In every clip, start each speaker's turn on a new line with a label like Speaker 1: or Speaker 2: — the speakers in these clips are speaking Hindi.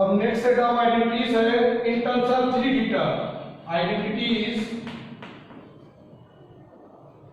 Speaker 1: अब नेक्स्ट सेट ऑफ आइडेंटिटीज है इन terms of 3 theta. Identities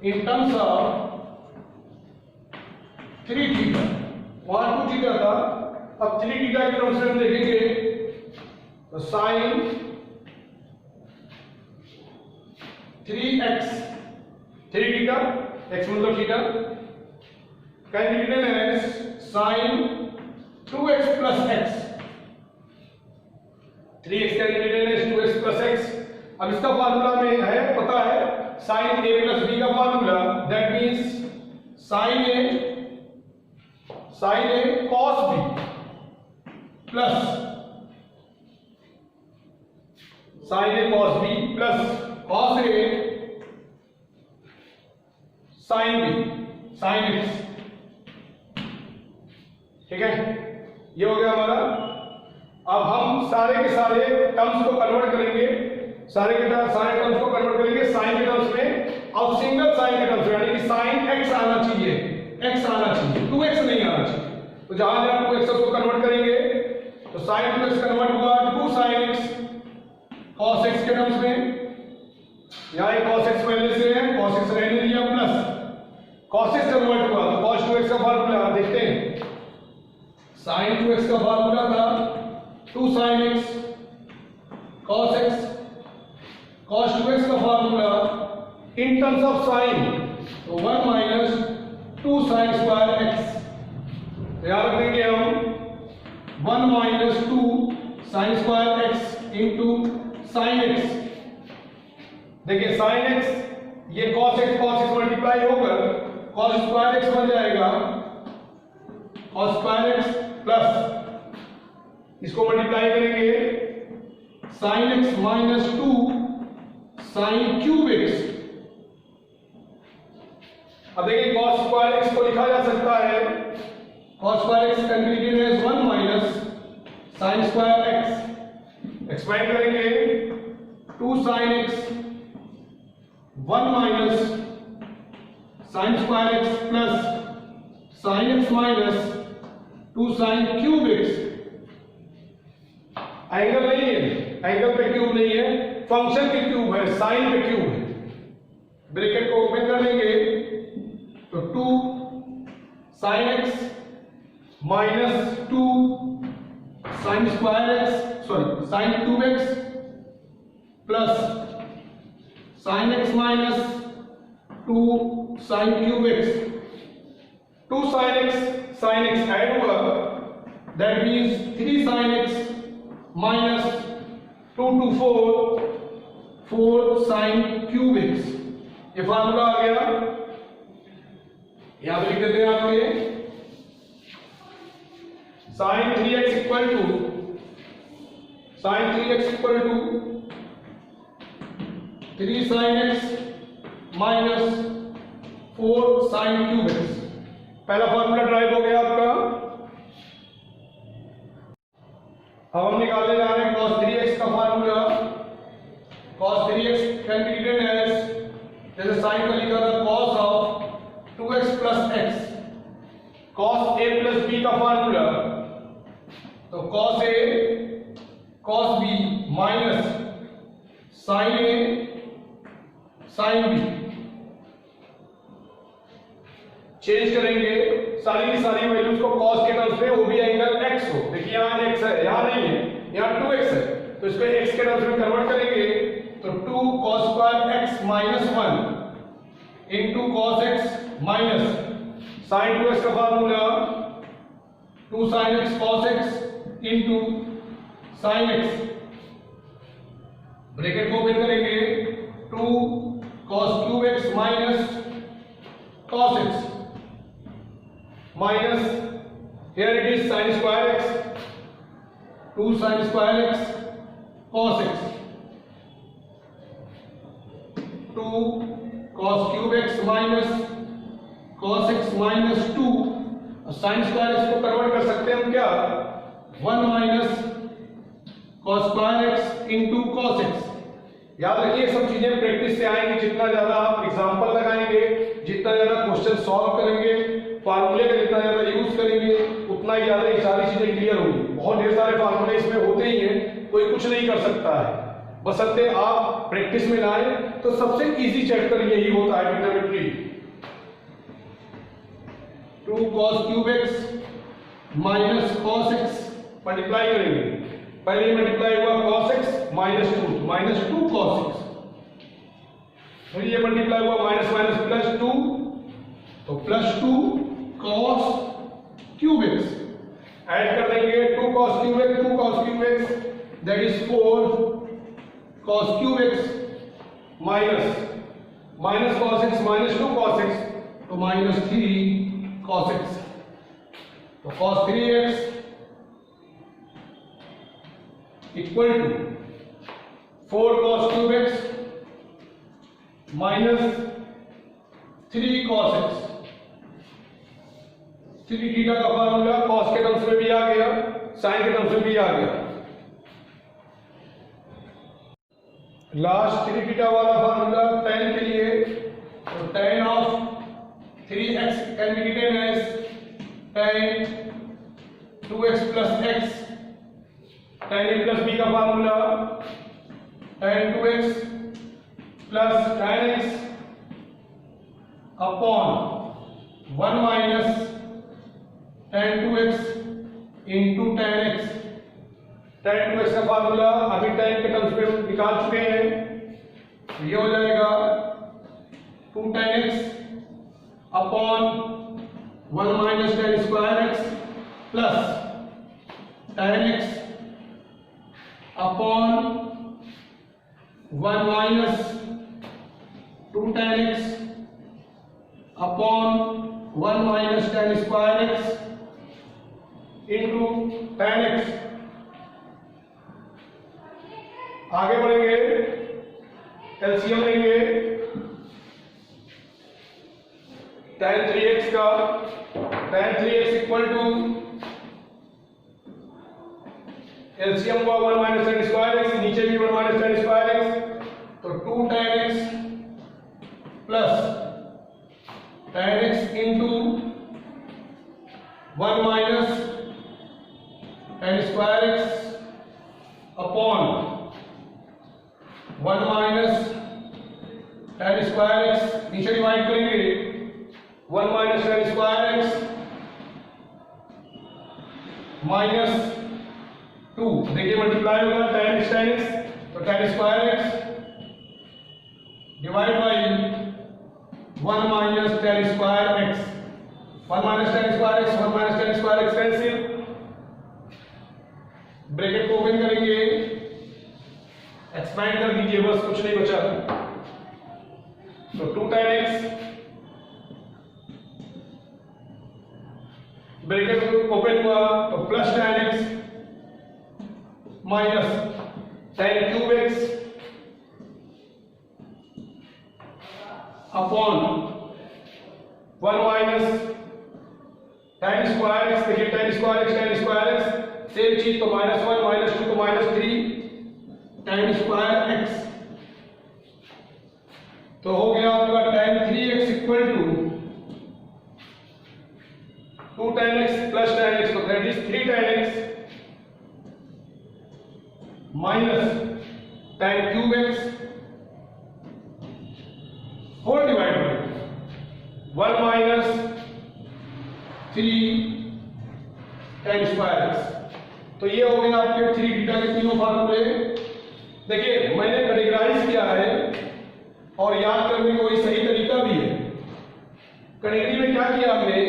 Speaker 1: in terms of 3 theta. वहां 2 थीटा था, अब 3 थीटा के टर्म्स में हम देखेंगे तो साइन 3x 3 थीटा, x मतलब theta, can be written as sine 2x plus x। 3x can be written as 2x plus x। अब इसका फार्मूला में है, पता है साइन a प्लस b का formula, that means sine a cos b plus sine a cos b plus cos a sine b sine x। ठीक है, ये हो गया हमारा। अब हम सारे के सारे टर्म्स को कन्वर्ट करेंगे, सारे टर्म्स को कन्वर्ट करेंगे साइन के टर्म्स में, और सिंगल साइन के टर्म्स में, यानी कि साइन x आना चाहिए, x आना चाहिए, 2x नहीं आना चाहिए। तो जहां जहां 2x को कन्वर्ट करेंगे तो साइन 2x कन्वर्ट हुआ 2 sin x cos x के टर्म्स में, यहां cos x पहले से है, cos x रहने दिया, प्लस cos x कन्वर्ट हुआ तो cos 2x का फार्मूला देखते हैं। sin 2x का फार्मूला था 2 sin x cos x, cos 2x का formula in terms of sin तो 1 माइनस 2 sin स्क्वायर x। याद रखेंगे हम 1 minus 2 sin square x into sin x। देखिए sin x ये cos x मल्टीप्लाई होकर cos स्क्वायर x बन जाएगा, cos स्क्वायर x प्लस इसको मल्टीप्लाई करेंगे sin x minus 2 sin cube x। अब देखिए cos स्क्वायर x को लिखा जा सकता है, cos square x can be written as 1 minus sin square x। Expand करेंगे 2 sin x 1 minus sin square x plus sin x minus 2 sin cube x। Angle नहीं है, एंगल पे क्यूब नहीं है, फंक्शन के क्यूब है, साइन पे क्यूब है। ब्रैकेट को ओपन कर लेंगे तो 2 sin x minus 2 sin square x sin cube x plus sin x minus 2 sin cube x। 2 sin x add हुआ, that means 3 sin x minus 2 to 4 sin cube x। ये फार्मूला आ गया, यहां पे लिख देते हैं आपके sin 3x equal to 3 sin x minus 4 sin cube x। पहला फार्मूला ड्राइव हो गया आपका। अब हम निकालने जा रहे हैं cos 3x का formula. cos 3x can be written as, जैसे साइन का लिखा था cos of 2x plus x, cos a plus b का फार्मूला तो cos a cos b minus sin a sin b। Change करेंगे सारी की सारी वैल्यूज को cos के टर्म्स में, वो भी एंगल x हो। देखिए यहां x है, यहां नहीं है, यहां 2x है, तो इसको x के टर्म्स में कन्वर्ट करेंगे तो 2 cos square x minus 1 into cos x minus sin 2x का formula 2 sin x cos x into sin x। Bracket को ओपन करेंगे 2 cos cube x minus cos x minus here it is sin square x 2 sin square x cos x 2 cos cube x minus cos x minus 2 sin square x को कन्वर्ट कर सकते हैं हम क्या 1 minus cos square x into cos x। याद रखिए सब चीजें प्रैक्टिस से आएंगी, जितना ज्यादा आप एग्जांपल लगाएंगे, जितना ज्यादा क्वेश्चन सॉल्व करेंगे, फार्मूले का जितना ज्यादा यूज करेंगे, उतना उतना ही ज्यादा ये सारी चीजें क्लियर होगी। बहुत ढेर सारे फार्मूले इसमें होते ही हैं, कोई कुछ नहीं कर सकता है, बशर्ते आप प्रैक्टिस में लाए। तो सबसे इजी चैप्टर यही होता है trigonometry. 2 cos cube x minus cos x multiply करेंगे, पहले मल्टीप्लाई हुआ cos x minus 2, minus 2 cos x, फिर ये मल्टीप्लाई हुआ माइनस माइनस प्लस 2, तो plus 2 cos cube x, add कर देंगे 2 cos cube x, 2 cos cube x that is 4 cos cube x minus minus cos x minus 2 cos x, तो माइनस 3 cos x, तो cos 3x equal to 4 cos cube x minus 3 cos x। 3 theta का फार्मूला cos के टर्म्स में भी आ गया, sin के टर्म्स में भी आ गया। लास्ट 3 थीटा वाला फार्मूला tan के लिए, तो tan of 3x can be written as tan 2x plus x, tan a plus b का formula tan 2x plus tan x upon 1 minus tan 2x into tan x। tan 2x का फार्मूला अभी tan के टर्म्स में निकाल चुके हैं, ये हो जाएगा 2 tan x upon 1 minus tan square x plus tan x upon 1 minus 2 tan x upon 1 minus tan square x into tan x। आगे बढ़ेंगे, एलसीएम लेंगे tan 3x का, tan 3x equal to LCM हुआ 1 माइनस tan स्क्वायर x, नीचे भी 1 माइनस tan स्क्वायर x, तो 2 tan x plus tan x into 1 minus tan square x upon 1 minus tan square x, नीचे डिवाइड करेंगे 1 minus tan square x minus 2, देखिए मल्टीप्लाई होगा tan x, तो tan square x divide by 1 minus tan square x, 1 minus tan square x, 1 minus tan square x cancel, bracket को ओपन करेंगे, एक्सपैंड कर दीजिए, बस कुछ नहीं बचा, तो 2 tan x ब्रैकेट ओपन हुआ तो plus tan x minus tan cube x upon 1 minus tan square x, देखिए tan स्क्वायर x सेम चीज, तो -1 -2 तो -3 tan स्क्वायर x, तो हो गया आपका tan 3x equal to 2 tan x plus tan x, तो that is 3 tan x minus tan cube x whole divide 1 minus 3 tan square x। तो ये हो गया आपके 3 थीटा के तीनों फार्मूले। देखिए मैंने कैटेगराइज किया है और याद करने का कोई सही तरीका भी है। कैटेगरी में क्या किया हमने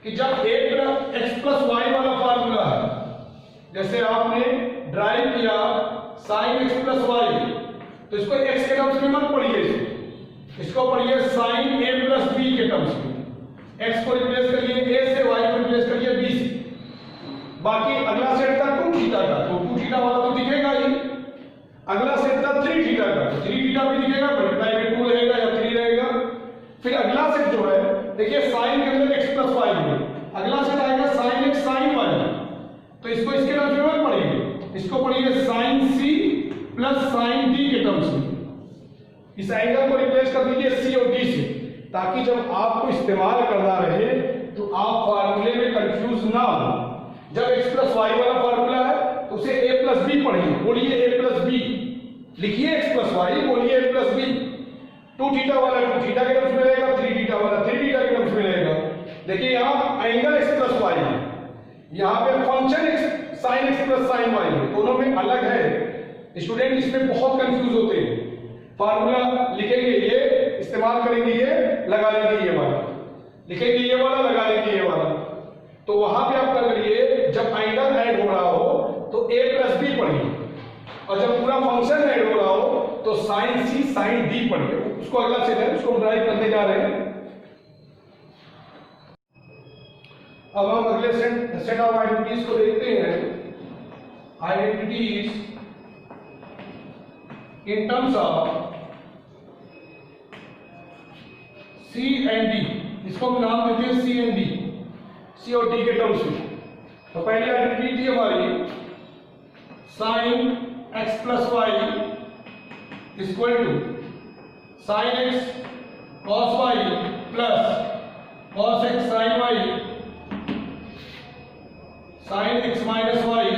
Speaker 1: कि जब x प्लस वाई वाला फार्मूला है, जैसे आपने ड्राइव किया sin x प्लस वाई, तो इसको x के टर्म्स में मत पढ़िए, इसको पढ़िए sin a प्लस b के टर्म्स में। x को रिप्लेस करिए a से, y को रिप्लेस करिए b से, बाकी अगला सेट था 2 थीटा का, तो 2 थीटा वाला तो दिखेगा ही। अगला सेट था 3 थीटा का, तो 3 थीटा भी दिखेगा, मल्टीप्लाई में 2 रहेगा या 3 रहेगा। फिर अगला सेट जो है, देखिए साइन के अंदर x प्लस वाई है, अगला सेट आएगा sin x sin y, तो इसको इसके टर्म्स में मत पढ़िए, इसको पढ़िए sin c plus sin d के टर्म्स में। इस एंगल को रिप्लेस कर दीजिए c और d से, ताकि जब आपको इस्तेमाल करना रहे तो आप फार्मूले में कंफ्यूज ना हो। जब x प्लस वाई वाला फार्मूला है तो उसे a प्लस बी पढ़िए, बोलिए a प्लस बी, लिखिए x प्लस वाई, बोलिए a प्लस बी। 2 थीटा वाला 2 थीटा के टर्म्स में रहेगा, 3 थीटा वाला 3 थीटा के टर्म्स में रहेगा। देखिए यहाँ एंगल x प्लस वाई है, यहाँ पे function x sine x plus sine Y है, दोनों में अलग है। स्टूडेंट इसमें बहुत कंफ्यूज होते हैं। फार्मूला लिखेंगे ये, इस्तेमाल करेंगे ये, लगा लेंगे ये वाला, लिखेंगे ये वाला, लगा लेंगे ये वाला। तो वहां पे आप क्या करिए, जब एंगल ऐड हो रहा हो तो a प्लस बी पढ़िए, और जब पूरा फंक्शन ऐड हो रहा हो तो साइन सी साइन डी पढ़िए। उसको अगला सेट है, उसको ड्राइव करने जा रहे हैं। अब हम अगले सेट ऑफ आइडेंटिटीज को देखते हैं। Identities in terms of C and D, इसको हम नाम देते हैं C एंड D, C और D के टर्म्स में। तो पहली आइडेंटिटी थी हमारी sine x plus Y equal to sine x cos Y plus cos x sine Y sine x minus Y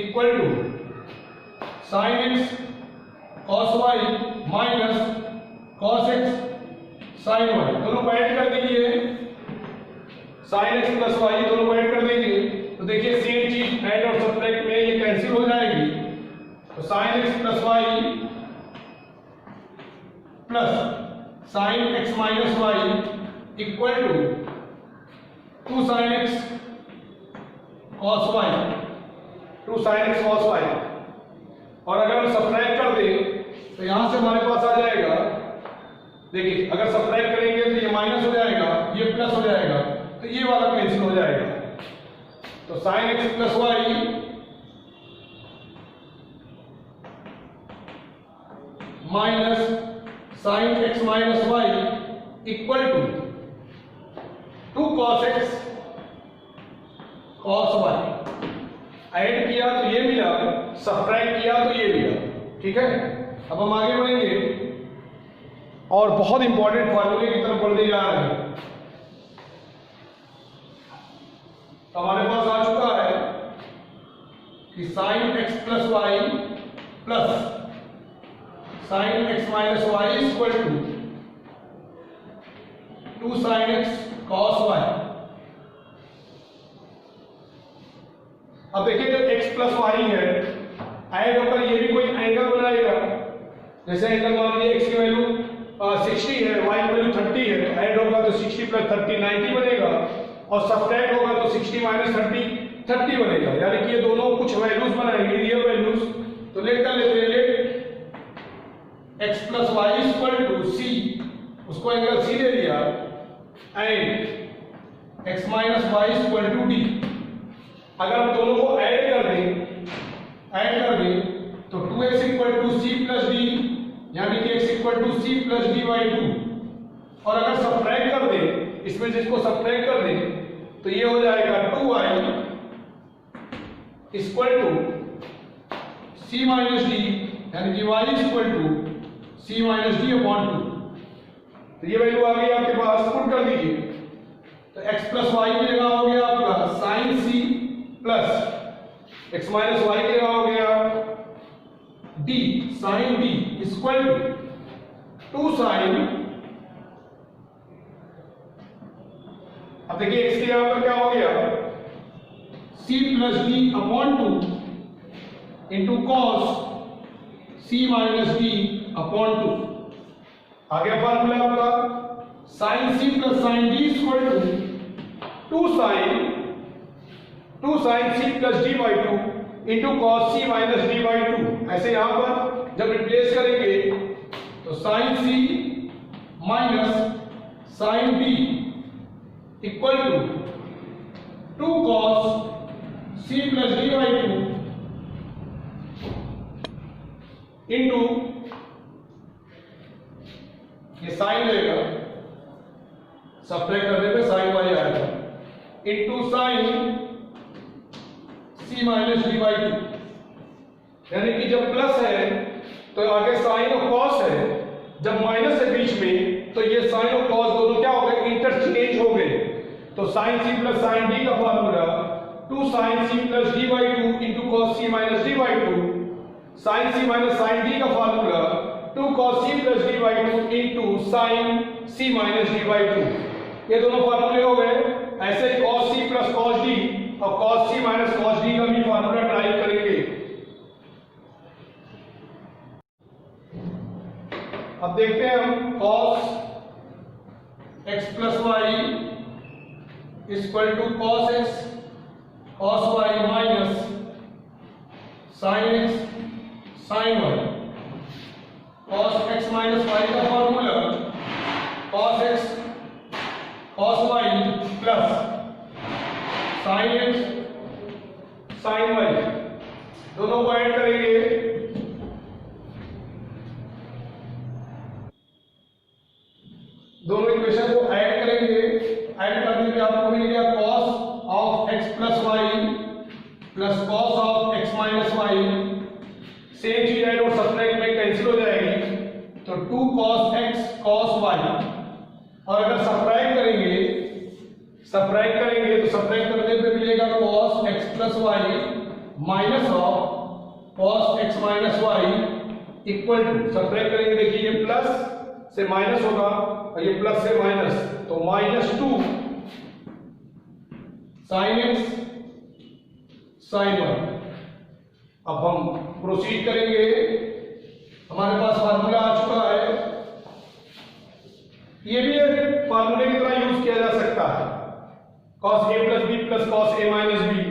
Speaker 1: equal to sine x cos Y minus cos x sine Y. दोनों को ऐड कर दीजिए, साइन x प्लस वाई दोनों को ऐड कर देंगे तो देखिए सेम चीज ऐड और सब्ट्रैक्ट में ये कैंसिल हो जाएगी। तो sine x plus y plus sine x minus Y equal to 2 sine x cos y, 2 sine x cos y. और अगर हम सब्ट्रैक्ट कर दें तो यहां से हमारे पास आ जाएगा, देखिए अगर सब्ट्रैक्ट करेंगे तो ये माइनस हो जाएगा, ये प्लस हो जाएगा, तो ये वाला कैंसिल हो जाएगा। तो sine x plus y minus sine x minus Y equal to 2 cos x cos y. Add किया तो ये मिला, सब्ट्रैक्ट किया तो ये मिला। ठीक है, अब हम आगे बढ़ेंगे और बहुत इंपॉर्टेंट फार्मूले की तरफ बढ़ने जा रहे हैं। हमारे पास आ चुका है कि sine x plus y plus sine x minus Y equal to 2 sine x cos y. अब देखिए जो x प्लस वाई है ऐड होकर ये भी कोई एंगल बनाएगा। जैसे एंगल मान लीजिए x की वैल्यू 60 है, y की वैल्यू 30 है, तो ऐड होगा तो 60 प्लस 30 90 बनेगा, और सब्ट्रैक्ट होगा तो 60 माइनस 30 बनेगा। यानी कि ये दोनों कुछ वैल्यूज बनाएंगे, रियल वैल्यूज। तो लेट कर लेते हैं, let x plus Y equal to c, उसको एंगल c दे दिया, and x minus Y equal to d। अगर हम दोनों को ऐड कर दें तो 2x equal to c plus d, यानी कि x equal to c plus d by 2। और अगर सब्ट्रैक्ट कर दें, इसमें जिसको सब्ट्रैक्ट कर दें तो ये हो जाएगा 2y equal to c minus d, यानी कि y equal to c minus d upon 2। तो ये वैल्यू आ गई आपके पास, पुट कर दीजिए। तो x प्लस वाई की जगह हो गया आपका sine c plus x minus y की जगह हो गया d sine d equal to 2 sine. अब देखिए x के यहां पर क्या हो गया, c plus d upon 2 into cos c minus d upon 2। आ गया फार्मूला आपका sine c plus sine d equal to 2 sine c plus d by 2 into cos c minus d by 2। ऐसे यहां पर जब रिप्लेस करेंगे तो sine c minus sine d equal to 2 cos c plus d by 2 into ये साइन रहेगा, सब्ट्रैक्ट करने पे साइन वाई आएगा, into sine c minus d by 2। यानी कि जब प्लस है तो आगे साइन और कॉस है, जब माइनस है बीच में तो ये साइन और कॉस दोनों क्या हो गए, इंटरचेंज हो गए। तो sine C plus sine D का formula 2 sin c plus D by two into cos C minus D by two, sine C minus sine D का formula 2 cos c plus D by two into sine C minus D by two. ये दोनों फॉर्मूले हो गए। ऐसे cos c plus cos d और cos c minus cos d का भी फॉर्मूला ड्राइव करेंगे। अब देखते हैं हम cos x plus Y equal to cos x cos y minus sin x sin y। cos x minus y का formula cos x cos y plus sin x sin y, दोनों को ऐड करेंगे। दोनों इक्वेशन को ऐड करेंगे। ऐड करने पे आपको मिल गया cos of x plus y plus cos of x minus y. Same चीज ऐड और सब्ट्रैक्ट में कैंसिल हो जाएगी, तो 2 cos x cos y। और अगर सब्ट्रैक्ट करेंगे तो सब्ट्रैक्ट करने पे मिलेगा cos x plus y minus of cos x minus Y equal to, subtract करेंगे देखिए ये प्लस से माइनस होगा और ये प्लस से माइनस, तो minus 2 sin x sin y। अब हम प्रोसीड करेंगे। हमारे पास फार्मूला आ चुका है। ये भी एक फार्मूले की तरह यूज किया जा सकता है, cos a plus b plus cos a minus b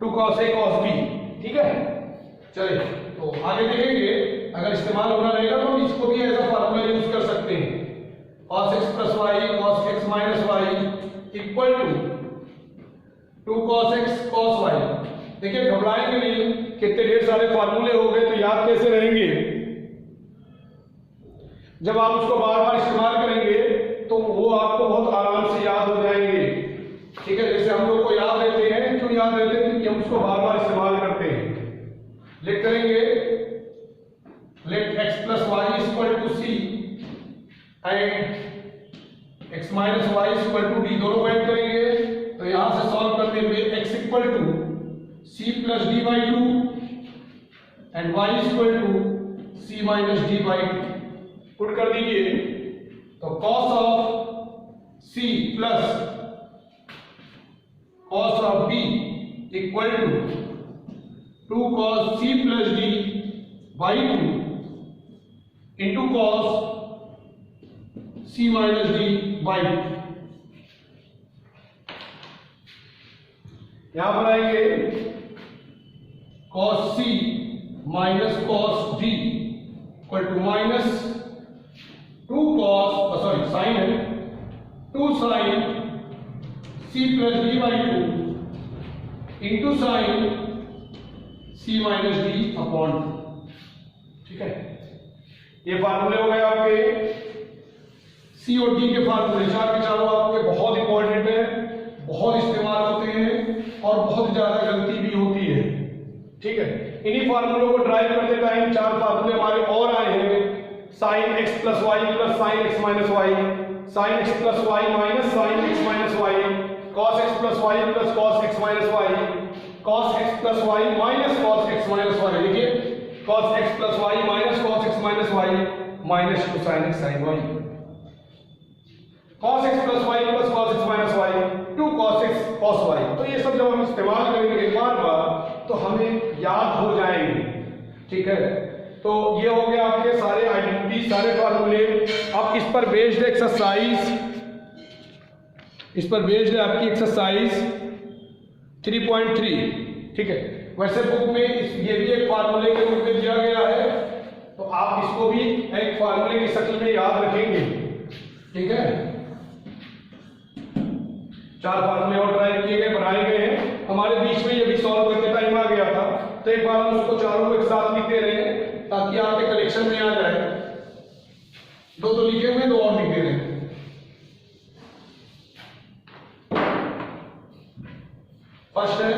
Speaker 1: 2 cos a cos b। ठीक है, चलिए तो आगे देखेंगे। अगर इस्तेमाल होना रहेगा तो इसको भी ऐसा फार्मूला यूज कर सकते हैं। cos x plus y cos x minus y equal to 2 cos x cos y। देखिए घबराएंगे नहीं, कितने ढेर सारे फार्मूले हो गए तो याद कैसे रहेंगे। जब आप उसको बार बार इस्तेमाल करेंगे तो वो आपको बहुत आराम से याद हो जाएंगे। ठीक है, जैसे हम लोग को याद रहते हैं, क्यों याद रहते हैं, क्योंकि हम उसको बार बार इस्तेमाल करते हैं। लिख करेंगे let x plus Y equal to c and x minus Y equal to d, दोनों को ऐड करेंगे। तो यहां से सॉल्व करने पे x equal to c plus D by two and y equal to c minus D by two put कर दीजिए। तो cos of c plus cos of d equal to 2 cos c plus d by two into cos c minus d by two. यहां पर आएंगे cos c minus cos d equal to minus 2 cos sin है 2 sin c plus d by two into sin c minus d upon. ठीक है, ये फार्मूले हो गए आपके। सी और डी के फार्मूले चार के चारों आपके बहुत इंपॉर्टेंट है, बहुत इस्तेमाल होते हैं और बहुत ज्यादा गलती भी होती है। ठीक है, इन्हीं फार्मूलों को ड्राइव करते टाइम चार फार्मूले हमारे और आए हैं। Sine x plus y plus sine x minus y, sine x plus y minus sine x minus y, cos x plus y plus cos x minus y, cos x plus y minus cos x minus y. देखिए cos x plus y minus cos x minus y minus 2 sin x sin y, cos x plus y plus cos x minus y 2 cos x cos y। तो ये सब जब हम इस्तेमाल करेंगे बार बार तो हमें याद हो जाएंगे। ठीक है, तो ये हो गया आपके सारे आइडेंटिटी, सारे फार्मूले। अब इस पर बेस्ड एक्सरसाइज, इस पर बेस्ड है आपकी एक्सरसाइज 3.3। ठीक है, वैसे बुक में ये भी एक फार्मूले के रूप में दिया गया है, तो आप इसको भी एक फार्मूले की शक्ल में याद रखेंगे। ठीक है, 4 फार्मूले और ड्राइव किए गए, बनाए गए हैं। हमारे बीच में ये भी सॉल्व करते टाइम आ गया था, तो एक बार हम उसको चारों को एक साथ लिखते रहे ताकि आपके कलेक्शन में आ जाए। 2 तो लिखे हुए, 2 और लिखते रहे। फर्स्ट है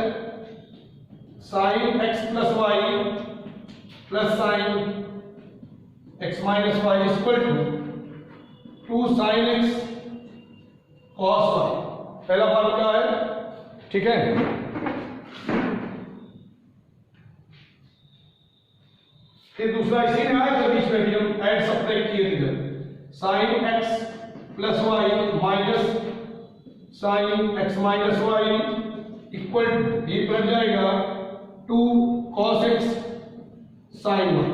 Speaker 1: sine x plus y plus sine x minus Y equal to 2 sin x cos y। पहला फार्मूला है, ठीक है। फिर दूसरा इसी में आया तो बीच में भी हम ऐड सब्ट्रैक्ट किए थे, sine x plus y minus sine x minus Y equal ये लग जाएगा 2 cos x sin y।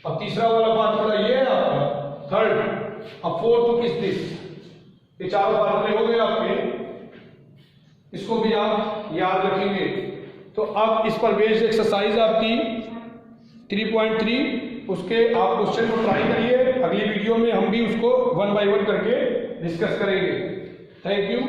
Speaker 1: अब तीसरा वाला फार्मूला ये है आपका थर्ड। अब फोर्थ इज दिस। ये चारों फार्मूले हो गए आपके, इसको भी आप याद रखेंगे। तो अब इस पर बेस्ड एक्सरसाइज आपकी 3.3 उसके आप क्वेश्चन को ट्राई करिए। अगली वीडियो में हम भी उसको 1 by 1 करके डिस्कस करेंगे। Thank you.